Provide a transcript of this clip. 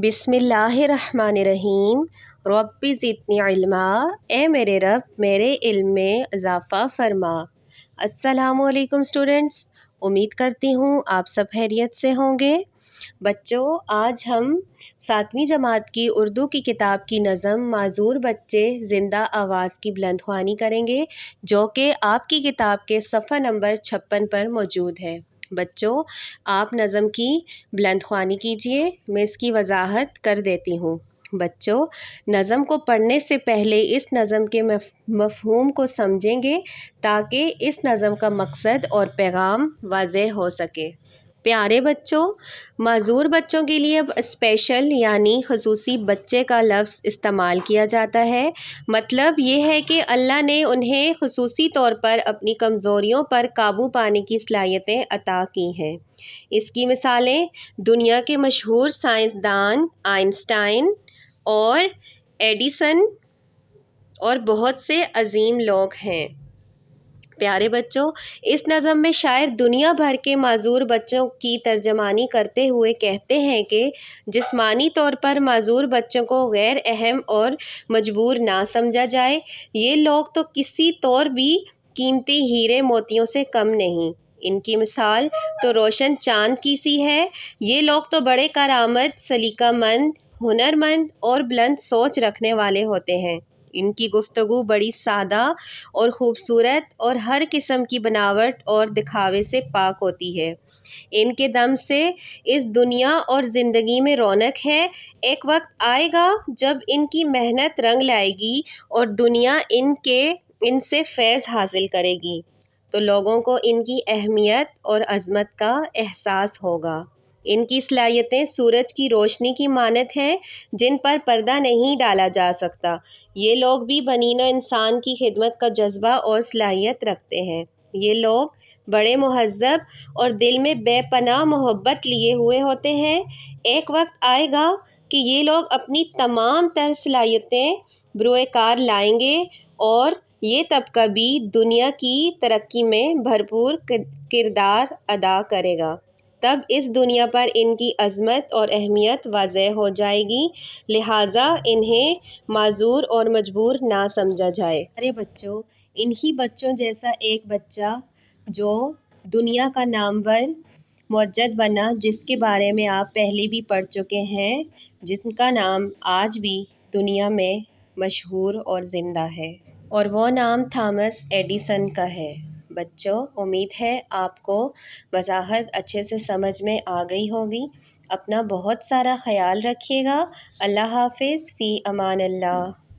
बिस्मिल्लाहिर्रहमानिर्रहीम। रब्बि ज़िदनी इल्मा। ए मेरे रब मेरे इल्म में इजाफ़ा फरमा। अस्सलामुअलैकुम स्टूडेंट्स, उम्मीद करती हूँ आप सब खैरियत से होंगे। बच्चों, आज हम 7वीं जमात की उर्दू की किताब की नज़म माजूर बच्चे ज़िंदा आवाज़ की बुलंदख्वानी करेंगे, जो कि आपकी किताब के सफ़ा नंबर 56 पर मौजूद है। बच्चों, आप नज़म की बुलंदख्वानी कीजिए, मैं इसकी वजाहत कर देती हूँ। बच्चों, नज़म को पढ़ने से पहले इस नज़म के मफ़हूम को समझेंगे ताकि इस नज़म का मकसद और पैगाम वाज़ेह हो सके। प्यारे बच्चों, माजूर बच्चों के लिए अब स्पेशल यानी खसूसी बच्चे का लफ्ज़ इस्तेमाल किया जाता है। मतलब ये है कि अल्लाह ने उन्हें खसूसी तौर पर अपनी कमज़ोरियों पर काबू पाने की सलाहियतें अता की हैं। इसकी मिसालें दुनिया के मशहूर साइंसदान आइंस्टाइन और एडिसन और बहुत से अजीम लोग हैं। प्यारे बच्चों, इस नज़म में शायर दुनिया भर के माजूर बच्चों की तर्जमानी करते हुए कहते हैं कि जिस्मानी तौर पर माजूर बच्चों को गैर अहम और मजबूर ना समझा जाए। ये लोग तो किसी तौर भी कीमती हीरे मोतियों से कम नहीं। इनकी मिसाल तो रोशन चांद की सी है। ये लोग तो बड़े करामत, सलीकामंद, हुनरमंद और बुलंद सोच रखने वाले होते हैं। इनकी गुफ्तगू बड़ी सादा और ख़ूबसूरत और हर किस्म की बनावट और दिखावे से पाक होती है। इनके दम से इस दुनिया और ज़िंदगी में रौनक है। एक वक्त आएगा जब इनकी मेहनत रंग लाएगी और दुनिया इनसे फैज़ हासिल करेगी, तो लोगों को इनकी अहमियत और अज़मत का एहसास होगा। इनकी सलाहियतें सूरज की रोशनी की मानद हैं, जिन पर पर्दा नहीं डाला जा सकता। ये लोग भी बनीनो इंसान की खिदमत का जज्बा और सलाहियत रखते हैं। ये लोग बड़े मुहज़्ज़ब और दिल में बेपनाह मोहब्बत लिए हुए होते हैं। एक वक्त आएगा कि ये लोग अपनी तमाम तर सलाहियतें बरूए कार लाएंगे और ये तबका भी दुनिया की तरक्की में भरपूर किरदार अदा करेगा। तब इस दुनिया पर इनकी अज़मत और अहमियत वाज़ेह हो जाएगी। लिहाजा इन्हें माजूर और मजबूर ना समझा जाए। अरे बच्चों, इन्हीं बच्चों जैसा एक बच्चा जो दुनिया का नामवर मुअज्जद बना, जिसके बारे में आप पहले भी पढ़ चुके हैं, जिनका नाम आज भी दुनिया में मशहूर और ज़िंदा है, और वो नाम थॉमस एडिसन का है। बच्चों, उम्मीद है आपको वजाहत अच्छे से समझ में आ गई होगी। अपना बहुत सारा ख्याल रखिएगा। अल्लाह हाफिज़, फ़ी अमान अल्लाह।